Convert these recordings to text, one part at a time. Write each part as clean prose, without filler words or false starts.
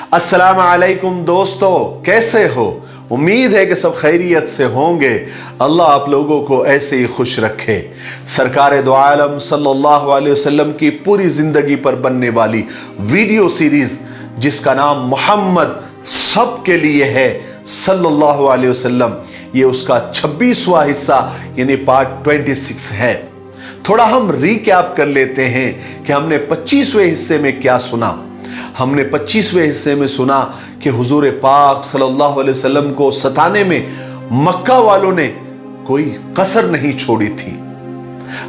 अस्सलाम वालेकुम दोस्तों, कैसे हो? उम्मीद है कि सब खैरियत से होंगे। अल्लाह आप लोगों को ऐसे ही खुश रखे। सरकार दो आलम सल्लल्लाहु अलैहि वसल्लम की पूरी जिंदगी पर बनने वाली वीडियो सीरीज जिसका नाम मोहम्मद सबके लिए है सल्लल्लाहु अलैहि वसल्लम, ये उसका 26वां हिस्सा यानी पार्ट 26 है। थोड़ा हम रिकैप कर लेते हैं कि हमने 25वें हिस्से में क्या सुना। हमने 25वें हिस्से में सुना कि हुजूर पाक सल्लल्लाहु अलैहि वसल्लम को सताने में मक्का वालों ने कोई कसर नहीं छोड़ी थी।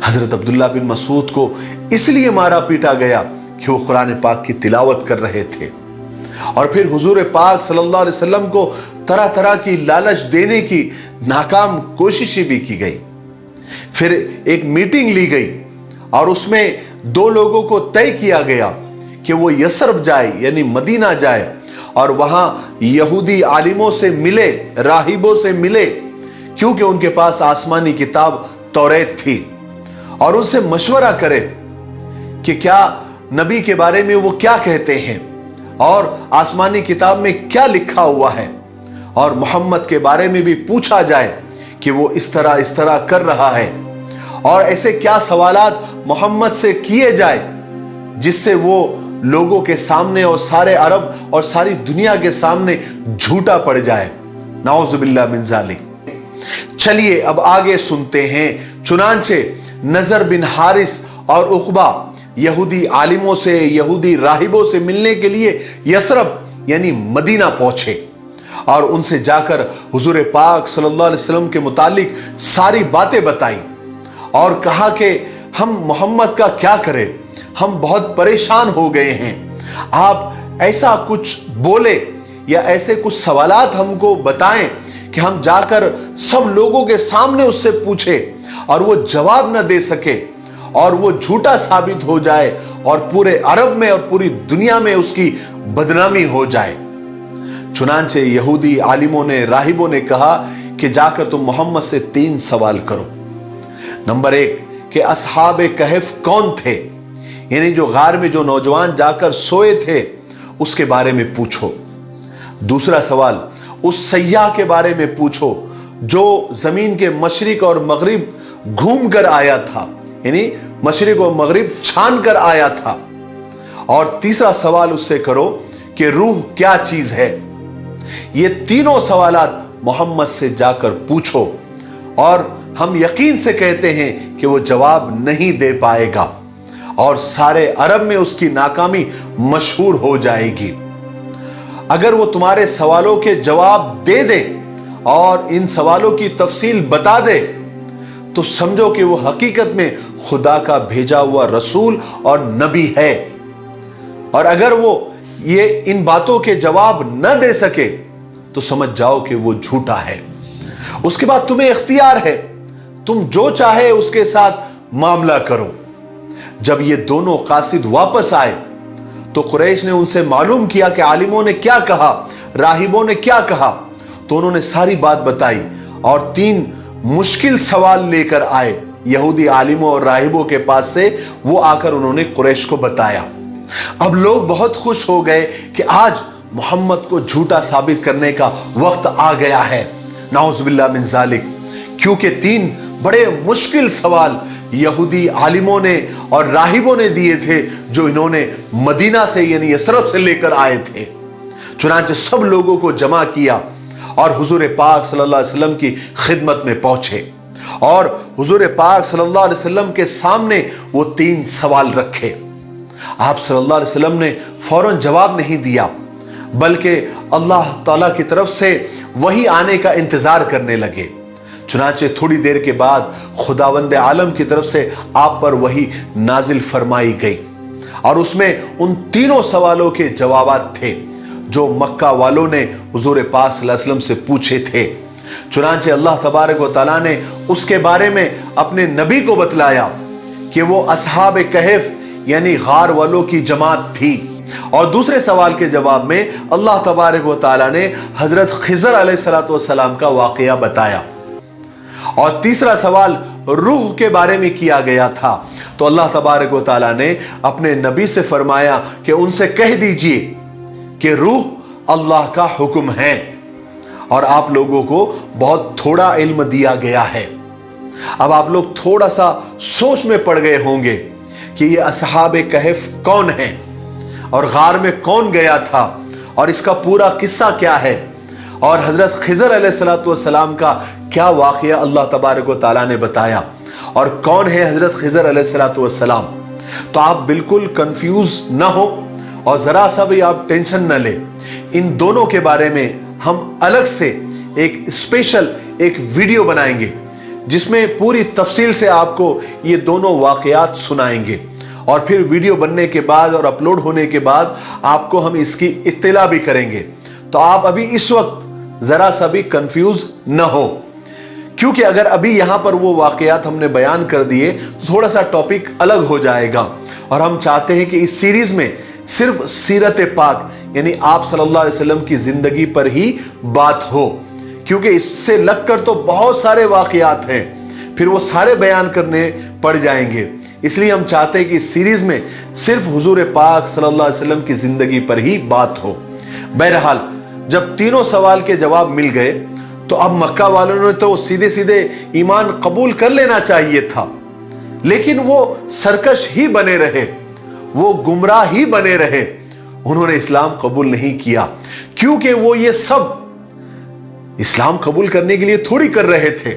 हजरत अब्दुल्ला बिन मसूद को इसलिए मारा पीटा गया कि वो कुरान पाक की तिलावत कर रहे थे। और फिर हुजूर पाक सल्लल्लाहु अलैहि वसल्लम को तरह तरह की लालच देने की नाकाम कोशिशें भी की गई। फिर एक मीटिंग ली गई और उसमें दो लोगों को तय किया गया कि वो यसरब जाए यानी मदीना जाए और वहां यहूदी आलिमों से मिले, राहिबों से मिले, क्योंकि उनके पास आसमानी किताब तौरेत थी, और उनसे मशवरा करे कि क्या नबी के बारे में वो क्या कहते हैं और आसमानी किताब में क्या लिखा हुआ है, और मोहम्मद के बारे में भी पूछा जाए कि वो इस तरह कर रहा है, और ऐसे क्या सवालात मोहम्मद से किए जाए जिससे वो लोगों के सामने और सारे अरब और सारी दुनिया के सामने झूठा पड़ जाए। नाउजुबिल्लाह मिन ज़ालिक। चलिए अब आगे सुनते हैं। चुनांचे नजर बिन हारिस और उक़बा यहूदी आलिमों से, यहूदी राहिबों से मिलने के लिए यसरब यानी मदीना पहुंचे और उनसे जाकर हुजूर पाक सल्लल्लाहु अलैहि वसल्लम के मुतालिक सारी बातें बताई और कहा कि हम मोहम्मद का क्या करें, हम बहुत परेशान हो गए हैं। आप ऐसा कुछ बोले या ऐसे कुछ सवालात हमको बताएं कि हम जाकर सब लोगों के सामने उससे पूछे और वो जवाब न दे सके और वो झूठा साबित हो जाए और पूरे अरब में और पूरी दुनिया में उसकी बदनामी हो जाए। चुनांचे यहूदी आलिमों ने, राहिबों ने कहा कि जाकर तुम मोहम्मद से 3 सवाल करो। नंबर 1 कि असहाबे कहफ कौन थे, यानी जो गार में जो नौजवान जाकर सोए थे उसके बारे में पूछो। दूसरा सवाल उस सयाह के बारे में पूछो जो जमीन के मशरिक और मगरिब घूम कर आया था, यानी मशरिक और मगरिब छान कर आया था। और तीसरा सवाल उससे करो कि रूह क्या चीज है। ये तीनों सवालात मोहम्मद से जाकर पूछो और हम यकीन से कहते हैं कि वो जवाब नहीं दे पाएगा और सारे अरब में उसकी नाकामी मशहूर हो जाएगी। अगर वो तुम्हारे सवालों के जवाब दे दे और इन सवालों की तफसील बता दे तो समझो कि वो हकीकत में खुदा का भेजा हुआ रसूल और नबी है। और अगर वो ये इन बातों के जवाब न दे सके तो समझ जाओ कि वो झूठा है। उसके बाद तुम्हें इख्तियार है, तुम जो चाहे उसके साथ मामला करो। जब ये दोनों कासिद वापस आए तो कुरैश ने उनसे मालूम किया कि आलिमों ने क्या कहा, राहिबों ने क्या कहा, तो उन्होंने सारी बात बताई और 3 मुश्किल सवाल लेकर आए यहूदी आलिमों और राहिबों के पास से। वो आकर उन्होंने कुरैश को बताया। अब लोग बहुत खुश हो गए कि आज मोहम्मद को झूठा साबित करने का वक्त आ गया है। नाउजुबिल्लाह मिन ज़ालिक। क्योंकि 3 बड़े मुश्किल सवाल यहूदी आलिमों ने और राहिबों ने दिए थे जो इन्होंने मदीना से यानी यसरब से लेकर आए थे। चुनांचे सब लोगों को जमा किया और हुजूर पाक सल्लल्लाहु अलैहि वसल्लम की खिदमत में पहुंचे और हुजूर पाक सल्लल्लाहु अलैहि वसल्लम के सामने वो 3 सवाल रखे। आप सल्लल्लाहु अलैहि वसल्लम ने फौरन जवाब नहीं दिया बल्कि अल्लाह ताला की तरफ से वही आने का इंतजार करने लगे। चुनांचे थोड़ी देर के बाद खुदावंद आलम की तरफ से आप पर वही नाजिल फरमाई गई और उसमें उन 3 सवालों के जवाब थे जो मक्का वालों ने हुजूर पाक सल्लल्लाहु अलैहि वसल्लम से पूछे थे। चुनांचे अल्लाह तबारक व तआला ने उसके बारे में अपने नबी को बतलाया कि वो असहाब कहफ यानी गार वालों की जमात थी। और दूसरे सवाल के जवाब में अल्लाह तबारक व तआला ने हजरत खिज़र अलैहिस्सलातु वस्सलाम का वाक़या बताया। और तीसरा सवाल रूह के बारे में किया गया था तो अल्लाह तबारक व तआला ने अपने नबी से फरमाया कि उनसे कह दीजिए कि रूह अल्लाह का हुक्म है और आप लोगों को बहुत थोड़ा इल्म दिया गया है। अब आप लोग थोड़ा सा सोच में पड़ गए होंगे कि ये असहाबे कहफ कौन है और गार में कौन गया था और इसका पूरा किस्सा क्या है और हजरत खिजर अलैहिस्सलातु वस्सलाम का क्या वाक़या अल्लाह तबारक व तआला ने बताया और कौन है हजरत खिजर अलैहिस्सलातु वस्सलाम। तो आप बिल्कुल कंफ्यूज ना हो और जरा सा भी आप टेंशन ना ले। इन दोनों के बारे में हम अलग से एक स्पेशल एक वीडियो बनाएंगे जिसमें पूरी तफसील से आपको ये दोनों वाक़यात सुनाएंगे और फिर वीडियो बनने के बाद और अपलोड होने के बाद आपको हम इसकी इत्तला भी करेंगे। तो आप अभी इस वक्त जरा सा भी कंफ्यूज न हो, क्योंकि अगर अभी यहां पर वो वाक़यात हमने बयान कर दिए तो थोड़ा सा टॉपिक अलग हो जाएगा और हम चाहते हैं कि इस सीरीज में सिर्फ सीरत पाक यानी आप सल्लल्लाहु अलैहि वसल्लम की जिंदगी पर ही बात हो, क्योंकि इससे लगकर तो बहुत सारे वाक़यात हैं, फिर वो सारे बयान करने पड़ जाएंगे। इसलिए हम चाहते हैं कि इस सीरीज में सिर्फ हुजूर पाक सल्लल्लाहु अलैहि वसल्लम की जिंदगी पर ही बात हो। बहरहाल जब तीनों सवाल के जवाब मिल गए तो अब मक्का वालों ने तो सीधे सीधे ईमान कबूल कर लेना चाहिए था, लेकिन वो सरकश ही बने रहे, वो गुमराह ही बने रहे। उन्होंने इस्लाम कबूल नहीं किया क्योंकि वो ये सब इस्लाम कबूल करने के लिए थोड़ी कर रहे थे।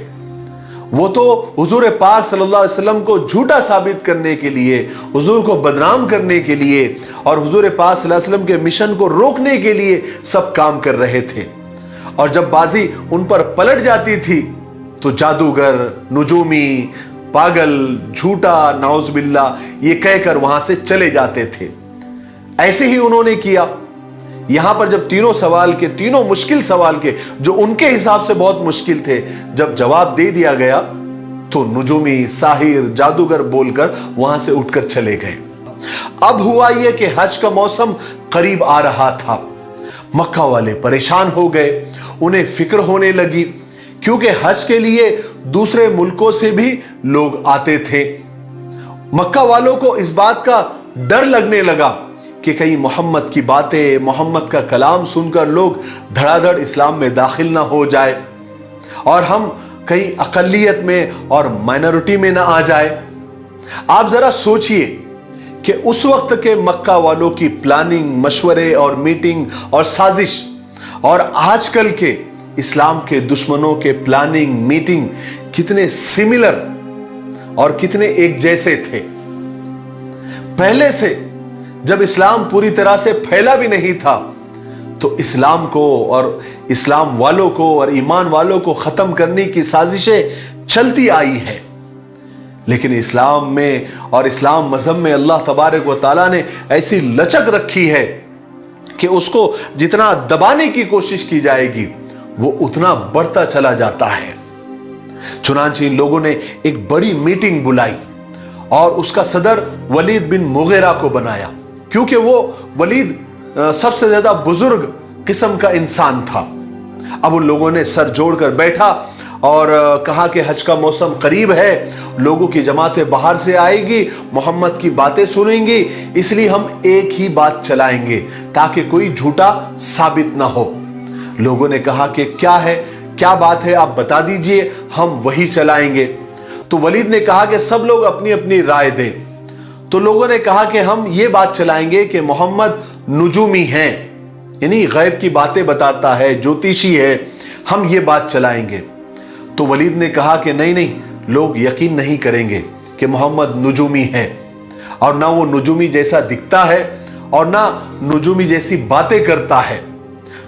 वो तो हुजूर पाक सल्लल्लाहु अलैहि वसल्लम को झूठा साबित करने के लिए, हुजूर को बदनाम करने के लिए और हुजूर पाक सल्लल्लाहु अलैहि वसल्लम के मिशन को रोकने के लिए सब काम कर रहे थे। और जब बाजी उन पर पलट जाती थी तो जादूगर, नुजूमी, पागल, झूठा, नाउज़ुबिल्लाह ये कहकर वहां से चले जाते थे। ऐसे ही उन्होंने किया। यहां पर जब तीनों सवाल के, तीनों मुश्किल सवाल के जो उनके हिसाब से बहुत मुश्किल थे, जब जवाब दे दिया गया तो नुजूमी, साहिर, जादूगर बोलकर वहां से उठकर चले गए। अब हुआ यह कि हज का मौसम करीब आ रहा था। मक्का वाले परेशान हो गए, उन्हें फिक्र होने लगी क्योंकि हज के लिए दूसरे मुल्कों से भी लोग आते थे। मक्का वालों को इस बात का डर लगने लगा कि कहीं मोहम्मद की बातें, मोहम्मद का कलाम सुनकर लोग धड़ाधड़ इस्लाम में दाखिल ना हो जाए और हम कहीं अकलियत में और माइनॉरिटी में ना आ जाए। आप जरा सोचिए कि उस वक्त के मक्का वालों की प्लानिंग, मशवरे और मीटिंग और साजिश और आजकल के इस्लाम के दुश्मनों के प्लानिंग, मीटिंग कितने सिमिलर और कितने एक जैसे थे। पहले से जब इस्लाम पूरी तरह से फैला भी नहीं था तो इस्लाम को और इस्लाम वालों को और ईमान वालों को खत्म करने की साजिशें चलती आई है। लेकिन इस्लाम में और इस्लाम मजहब में अल्लाह तबारक व तआला ने ऐसी लचक रखी है कि उसको जितना दबाने की कोशिश की जाएगी वो उतना बढ़ता चला जाता है। चुनांचे इन लोगों ने एक बड़ी मीटिंग बुलाई और उसका सदर वलीद बिन मुगीरा को बनाया, क्योंकि वो वलीद सबसे ज्यादा बुजुर्ग किस्म का इंसान था। अब उन लोगों ने सर जोड़कर बैठा और कहा कि हज का मौसम करीब है, लोगों की जमातें बाहर से आएगी, मोहम्मद की बातें सुनेंगी, इसलिए हम एक ही बात चलाएंगे ताकि कोई झूठा साबित ना हो। लोगों ने कहा कि क्या है, क्या बात है, आप बता दीजिए, हम वही चलाएंगे। तो वलीद ने कहा कि सब लोग अपनी अपनी राय दें। तो लोगों ने कहा कि हम ये बात चलाएंगे कि मोहम्मद नुजूमी हैं, यानी गैब की बातें बताता है, ज्योतिषी है, हम ये बात चलाएंगे। तो वलीद ने कहा कि नहीं नहीं, लोग यकीन नहीं करेंगे कि मोहम्मद नुजूमी है और ना वो नुजूमी जैसा दिखता है और ना नुजूमी जैसी बातें करता है।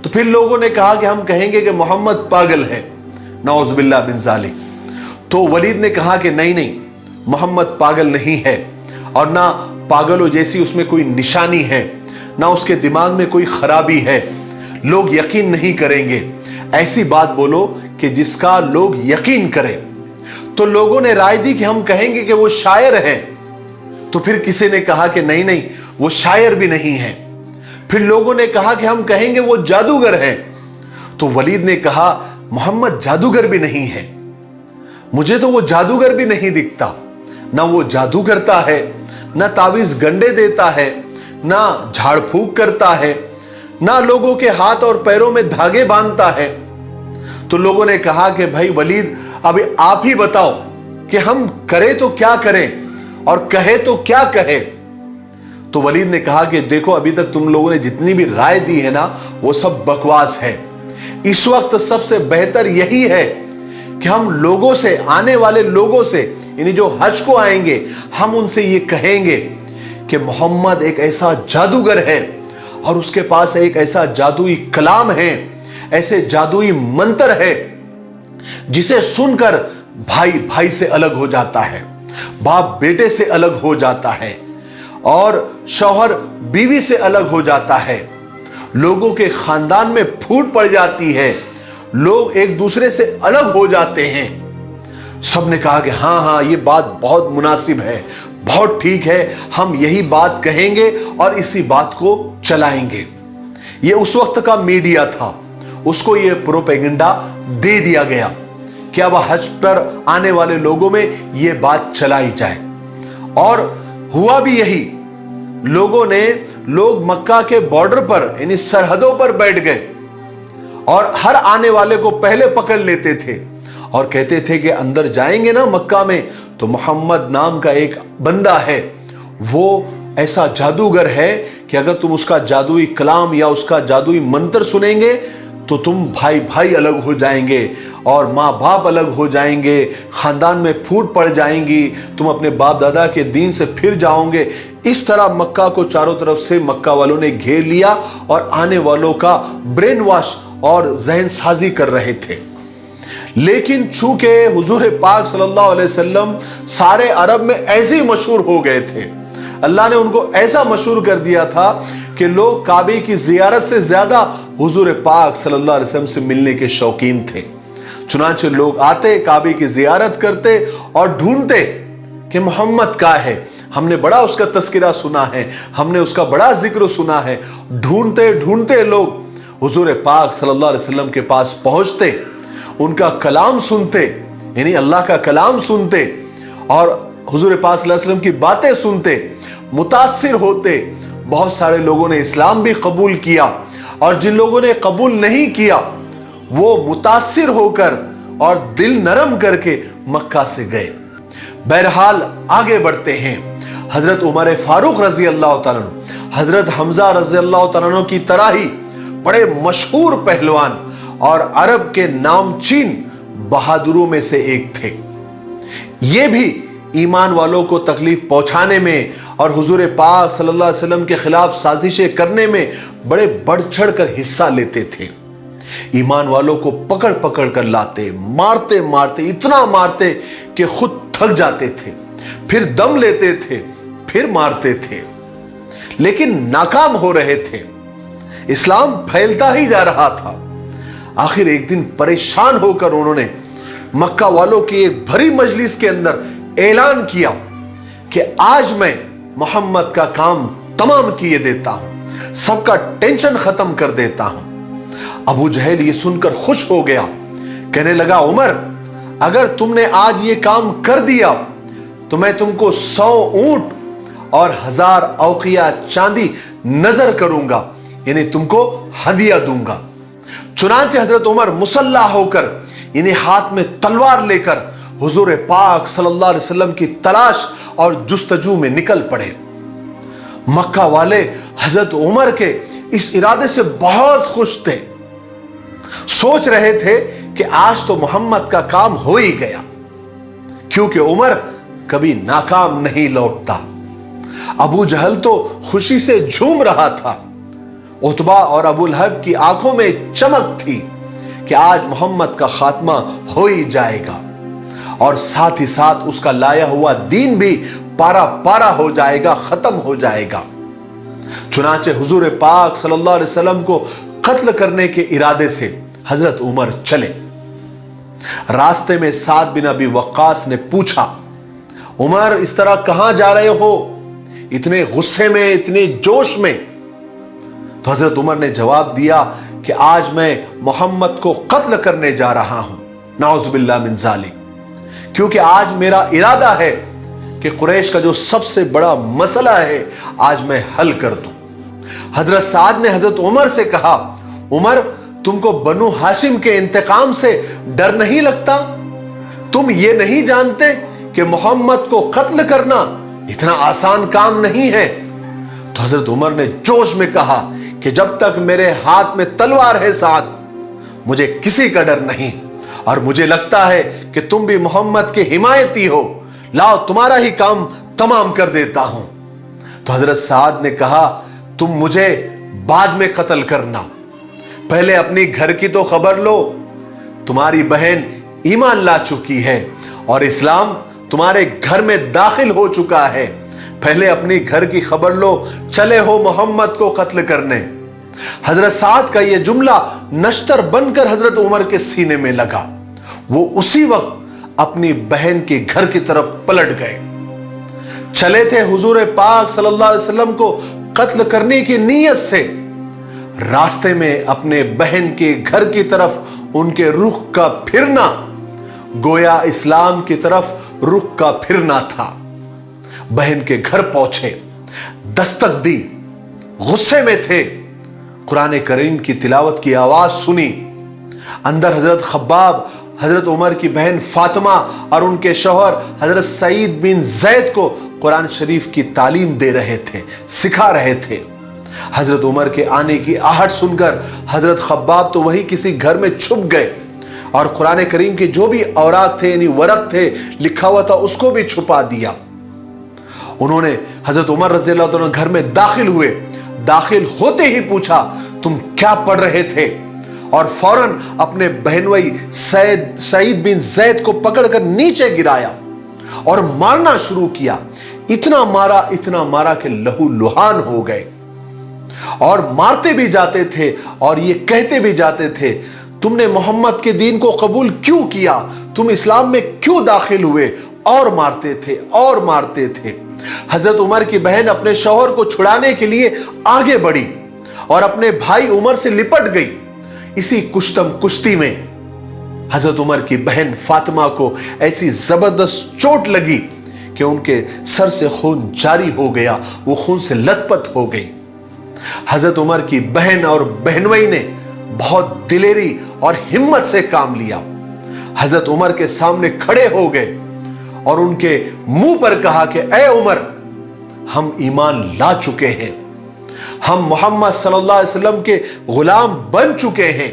तो फिर लोगों ने कहा कि हम कहेंगे कि मोहम्मद पागल है, नाउज़ुबिल्लाह मिन ज़ालिक। तो वलीद ने कहा कि नहीं नहीं, मोहम्मद पागल नहीं है और ना पागलों जैसी उसमें कोई निशानी है, ना उसके दिमाग में कोई खराबी है, लोग यकीन नहीं करेंगे। ऐसी बात बोलो कि जिसका लोग यकीन करें। तो लोगों ने राय दी कि हम कहेंगे कि वो शायर है। तो फिर किसी ने कहा कि नहीं नहीं, वो शायर भी नहीं है। फिर लोगों ने कहा कि हम कहेंगे वो जादूगर है। तो वलीद ने कहा मोहम्मद जादूगर भी नहीं है, मुझे तो वो जादूगर भी नहीं दिखता, ना वो जादू करता है, ना तावीज गंडे देता है, ना झाड़ फूक करता है, ना लोगों के हाथ और पैरों में धागे बांधता है। तो लोगों ने कहा कि भाई वलीद, अभी आप ही बताओ कि हम करें तो क्या करें और कहे तो क्या कहे। तो वलीद ने कहा कि देखो, अभी तक तुम लोगों ने जितनी भी राय दी है ना, वो सब बकवास है। इस वक्त सबसे बेहतर यही है कि हम लोगों से, आने वाले लोगों से, यानी जो हज को आएंगे, हम उनसे ये कहेंगे कि मोहम्मद एक ऐसा जादूगर है और उसके पास एक ऐसा जादुई कलाम है, ऐसे जादुई मंत्र है जिसे सुनकर भाई भाई से अलग हो जाता है, बाप बेटे से अलग हो जाता है और शौहर बीवी से अलग हो जाता है, लोगों के खानदान में फूट पड़ जाती है, लोग एक दूसरे से अलग हो जाते हैं। सबने कहा कि हाँ हाँ, ये बात बहुत मुनासिब है, बहुत ठीक है, हम यही बात कहेंगे और इसी बात को चलाएंगे। ये उस वक्त का मीडिया था, उसको ये प्रोपेगेंडा दे दिया गया कि अब हज पर आने वाले लोगों में ये बात चलाई जाए। और हुआ भी यही। लोग मक्का के बॉर्डर पर, यानी सरहदों पर बैठ गए और हर आने वाले को पहले पकड़ लेते थे और कहते थे कि अंदर जाएंगे ना मक्का में, तो मोहम्मद नाम का एक बंदा है, वो ऐसा जादूगर है कि अगर तुम उसका जादुई कलाम या उसका जादुई मंत्र सुनेंगे तो तुम भाई भाई अलग हो जाएंगे और माँ बाप अलग हो जाएंगे, खानदान में फूट पड़ जाएंगी, तुम अपने बाप दादा के दीन से फिर जाओगे। इस तरह मक्का को चारों तरफ से मक्का वालों ने घेर लिया और आने वालों का ब्रेन वॉश और जहन साजी कर रहे थे। लेकिन चूंकि हुजूर पाक सल्लल्लाहु अलैहि वसल्लम सारे अरब में ऐसे ही मशहूर हो गए थे, अल्लाह ने उनको ऐसा मशहूर कर दिया था कि लोग काबे की जियारत से ज्यादा हुजूर पाक सल्लल्लाहु अलैहि वसल्लम से मिलने के शौकीन थे। चुनांचे लोग आते, काबे की जियारत करते और ढूंढते कि मोहम्मद का है, हमने बड़ा उसका तस्करा सुना है, हमने उसका बड़ा जिक्र सुना है। ढूंढते ढूंढते लोग हुजूर पाक सल्लल्लाहु अलैहि वसल्लम के पास पहुंचते, उनका कलाम सुनते, यानी अल्लाह का कलाम सुनते और हुजूर पाक सल्लल्लाहु अलैहि वसल्लम की बातें सुनते, मुतासिर होते। बहुत सारे लोगों ने इस्लाम भी कबूल किया और जिन लोगों ने कबूल नहीं किया वो मुतासिर होकर और दिल नरम करके मक्का से गए। बहरहाल आगे बढ़ते हैं। हजरत उमर फारूक रजी अल्लाह तआला अन्हु, हजरत हमजा रजी अल्लाह तआला अन्हु की तरह ही बड़े मशहूर पहलवान और अरब के नामचीन बहादुरों में से एक थे। ये भी ईमान वालों को तकलीफ पहुंचाने में और हुजूर पाक सल्लल्लाहु अलैहि वसल्लम के खिलाफ साजिशें करने में बड़े बढ़ चढ़ कर हिस्सा लेते थे। ईमान वालों को पकड़ पकड़ कर लाते, मारते मारते, इतना मारते कि खुद थक जाते थे, फिर दम लेते थे, फिर मारते थे, लेकिन नाकाम हो रहे थे। इस्लाम फैलता ही जा रहा था। आखिर एक दिन परेशान होकर उन्होंने मक्का वालों की एक भरी मजलिस के अंदर ऐलान किया कि आज मैं मोहम्मद का काम तमाम किए देता हूं, सबका टेंशन खत्म कर देता हूं। अबू जहल ये सुनकर खुश हो गया, कहने लगा, उमर, अगर तुमने आज ये काम कर दिया तो मैं तुमको 100 ऊंट और 1000 औकिया चांदी नजर करूंगा, यानी तुमको हदिया दूंगा। चुनांचे हजरत उमर मुसल्ला होकर, यानी हाथ में तलवार लेकर हुजूर पाक सल्लल्लाहु अलैहि वसल्लम की तलाश और जुस्तजू में निकल पड़े। मक्का वाले हजरत उमर के इस इरादे से बहुत खुश थे, सोच रहे थे कि आज तो मोहम्मद का काम हो ही गया, क्योंकि उमर कभी नाकाम नहीं लौटता। अबू जहल तो खुशी से झूम रहा था। उतबा और अबू लहब की आंखों में चमक थी कि आज मोहम्मद का खात्मा हो ही जाएगा और साथ ही साथ उसका लाया हुआ दीन भी पारा पारा हो जाएगा, खत्म हो जाएगा। चुनांचे हुजूर पाक सल्लल्लाहु अलैहि वसल्लम को कत्ल करने के इरादे से हजरत उमर चले। रास्ते में साद बिन अबी वक्कास ने पूछा, उमर, इस तरह कहां जा रहे हो, इतने गुस्से में, इतने जोश में? तो हजरत उमर ने जवाब दिया कि आज मैं मोहम्मद को कत्ल करने जा रहा हूं, नाउज़ुबिल्लाह मिन ज़ालिक, क्योंकि आज मेरा इरादा है कि कुरैश का जो सबसे बड़ा मसला है आज मैं हल कर दूं। حضرت سعد نے حضرت عمر سے کہا عمر تم کو بنو ہاشم کے انتقام سے ڈر نہیں لگتا؟ تم یہ نہیں جانتے کہ محمد کو قتل کرنا اتنا آسان کام نہیں ہے؟ تو حضرت عمر نے جوش میں کہا کہ جب تک میرے ہاتھ میں تلوار ہے سعد مجھے کسی کا ڈر نہیں، اور مجھے لگتا ہے کہ تم بھی محمد کے حمایتی ہو، لاؤ تمہارا ہی کام تمام کر دیتا ہوں۔ تو حضرت سعد نے کہا تم مجھے بعد میں قتل کرنا، پہلے اپنی گھر کی تو خبر لو، تمہاری بہن ایمان لا چکی ہے اور اسلام تمہارے گھر میں داخل ہو چکا ہے، پہلے اپنی گھر کی خبر لو، چلے ہو محمد کو قتل کرنے۔ حضرت سعد کا یہ جملہ نشتر بن کر حضرت عمر کے سینے میں لگا، وہ اسی وقت اپنی بہن کے گھر کی طرف پلٹ گئے۔ چلے تھے حضور پاک صلی اللہ علیہ وسلم کو قتل کرنے کی نیت سے، راستے میں اپنے بہن کے گھر کی طرف ان کے رخ کا پھرنا گویا اسلام کی طرف رخ کا پھرنا تھا۔ بہن کے گھر پہنچے، دستک دی، غصے میں تھے، قرآن کریم کی تلاوت کی آواز سنی، اندر حضرت خباب حضرت عمر کی بہن فاطمہ اور ان کے شوہر حضرت سعید بن زید کو قرآن شریف کی تعلیم دے رہے تھے، سکھا رہے تھے۔ حضرت عمر کے آنے کی آہٹ سن کر حضرت خباب تو وہی کسی گھر میں چھپ گئے اور قرآن کریم کے جو بھی اوراق تھے یعنی ورق تھے لکھا ہوا تھا اس کو بھی چھپا دیا۔ انہوں نے حضرت عمر رضی اللہ عنہ گھر میں داخل ہوئے، داخل ہوتے ہی پوچھا تم کیا پڑھ رہے تھے، اور فوراً اپنے بہنوئی سعید بن زید کو پکڑ کر نیچے گرایا اور مارنا شروع کیا۔ اتنا مارا کہ لہو لہان ہو گئے، اور مارتے بھی جاتے تھے اور یہ کہتے بھی جاتے تھے تم نے محمد کے دین کو قبول کیوں کیا، تم اسلام میں کیوں داخل ہوئے، اور مارتے تھے۔ حضرت عمر کی بہن اپنے شوہر کو چھڑانے کے لیے آگے بڑھی اور اپنے بھائی عمر سے لپٹ گئی۔ اسی کشتم کشتی میں حضرت عمر کی بہن فاطمہ کو ایسی زبردست چوٹ لگی کہ ان کے سر سے خون جاری ہو گیا، وہ خون سے لت پت ہو گئی۔ حضرت عمر کی بہن اور بہنوئی نے بہت دلیری اور ہمت سے کام لیا، حضرت عمر کے سامنے کھڑے ہو گئے اور ان کے منہ پر کہا کہ اے عمر، ہم ایمان لا چکے ہیں، ہم محمد صلی اللہ علیہ وسلم کے غلام بن چکے ہیں،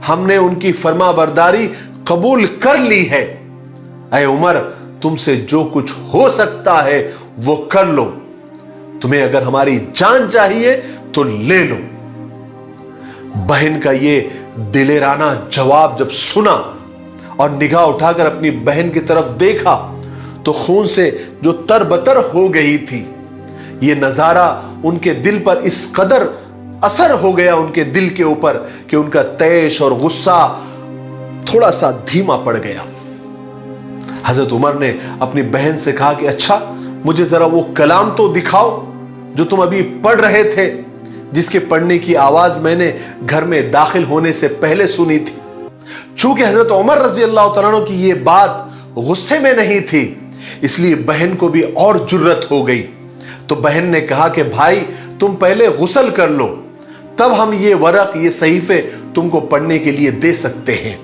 ہم نے ان کی فرما برداری قبول کر لی ہے۔ اے عمر، تم سے جو کچھ ہو سکتا ہے وہ کر لو، تمہیں اگر ہماری جان چاہیے تو لے لو۔ بہن کا یہ دلیرانہ جواب جب سنا اور نگاہ اٹھا کر اپنی بہن کی طرف دیکھا تو خون سے جو تربتر ہو گئی تھی، یہ نظارہ ان کے دل پر اس قدر اثر ہو گیا ان کے دل کے اوپر کہ ان کا طیش اور غصہ تھوڑا سا دھیما پڑ گیا۔ حضرت عمر نے اپنی بہن سے کہا کہ اچھا مجھے ذرا وہ کلام تو دکھاؤ جو تم ابھی پڑھ رہے تھے، جس کے پڑھنے کی آواز میں نے گھر میں داخل ہونے سے پہلے سنی تھی۔ چونکہ حضرت عمر رضی اللہ تعالیٰ عنہ کی یہ بات غصے میں نہیں تھی، اس لیے بہن کو بھی اور جرت ہو گئی۔ تو بہن نے کہا کہ بھائی تم پہلے غسل کر لو، تب ہم یہ ورق یہ صحیفے تم کو پڑھنے کے لیے دے سکتے ہیں۔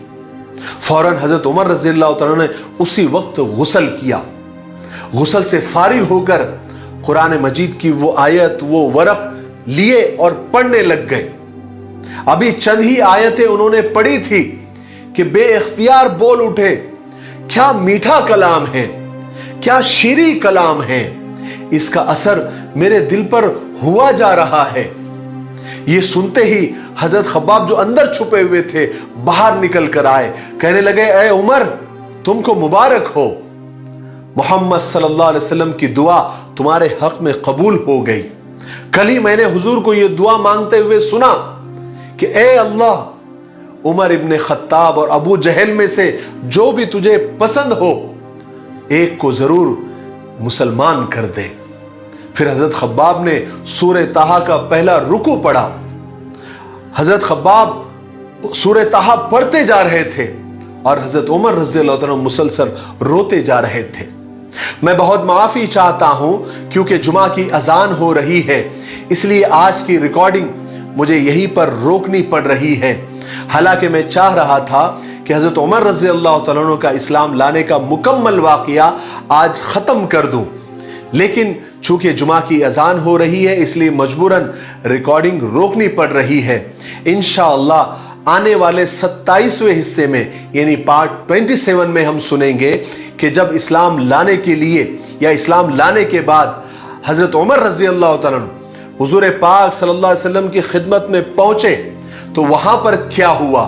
فوراً حضرت عمر رضی اللہ تعالیٰ نے اسی وقت غسل کیا۔ غسل سے فارغ ہو کر قرآن مجید کی وہ آیت وہ ورق لیے اور پڑھنے لگ گئے۔ ابھی چند ہی آیتیں انہوں نے پڑھی تھی کہ بے اختیار بول اٹھے، کیا میٹھا کلام ہے، کیا شیریں کلام ہے، اس کا اثر میرے دل پر ہوا جا رہا ہے۔ یہ سنتے ہی حضرت خباب جو اندر چھپے ہوئے تھے باہر نکل کر آئے، کہنے لگے اے عمر تم کو مبارک ہو، محمد صلی اللہ علیہ وسلم کی دعا تمہارے حق میں قبول ہو گئی۔ کل ہی میں نے حضور کو یہ دعا مانگتے ہوئے سنا کہ اے اللہ، عمر ابن خطاب اور ابو جہل میں سے جو بھی تجھے پسند ہو ایک کو ضرور مسلمان کر دے۔ پھر حضرت خباب نے سورہ طٰہٰ کا پہلا رکوع پڑھا۔ حضرت خباب سورہ طٰہٰ پڑھتے جا رہے تھے اور حضرت عمر رضی اللہ عنہ مسلسل روتے جا رہے تھے۔ میں بہت معافی چاہتا ہوں کیونکہ جمعہ کی اذان ہو رہی ہے، اس لیے آج کی ریکارڈنگ مجھے یہیں پر روکنی پڑ رہی ہے۔ حالانکہ میں چاہ رہا تھا کہ حضرت عمر رضی اللہ تعالیٰ عنہ کا اسلام لانے کا مکمل واقعہ آج ختم کر دوں، لیکن چونکہ جمعہ کی اذان ہو رہی ہے اس لیے مجبوراً ریکارڈنگ روکنی پڑ رہی ہے۔ انشاءاللہ آنے والے 27ویں حصے میں یعنی پارٹ 27 میں ہم سنیں گے کہ جب اسلام لانے کے لیے یا اسلام لانے کے بعد حضرت عمر رضی اللہ تعالیٰ عنہ حضور پاک صلی اللہ علیہ وسلم کی خدمت میں پہنچے تو وہاں پر کیا ہوا،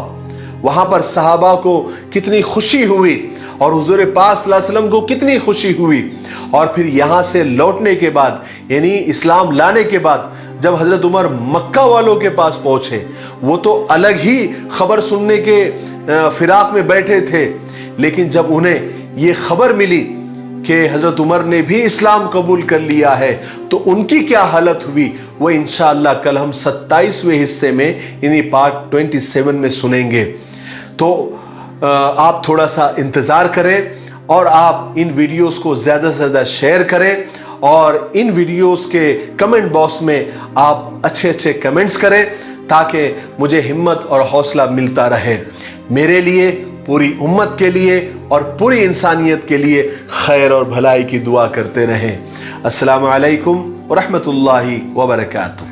وہاں پر صحابہ کو کتنی خوشی ہوئی اور حضور پاک صلی اللہ علیہ وسلم کو کتنی خوشی ہوئی، اور پھر یہاں سے لوٹنے کے بعد یعنی اسلام لانے کے بعد جب حضرت عمر مکہ والوں کے پاس پہنچے، وہ تو الگ ہی خبر سننے کے فراق میں بیٹھے تھے، لیکن جب انہیں یہ خبر ملی کہ حضرت عمر نے بھی اسلام قبول کر لیا ہے تو ان کی کیا حالت ہوئی، وہ انشاءاللہ کل ہم 27ویں حصے میں یعنی پارٹ 27 میں سنیں گے۔ تو آپ تھوڑا سا انتظار کریں اور آپ ان ویڈیوز کو زیادہ سے زیادہ شیئر کریں اور ان ویڈیوز کے کمنٹ باکس میں آپ اچھے اچھے کمنٹس کریں تاکہ مجھے ہمت اور حوصلہ ملتا رہے۔ میرے لیے، پوری امت کے لیے اور پوری انسانیت کے لیے خیر اور بھلائی کی دعا کرتے رہیں۔ السلام علیکم ورحمۃ اللہ وبرکاتہ۔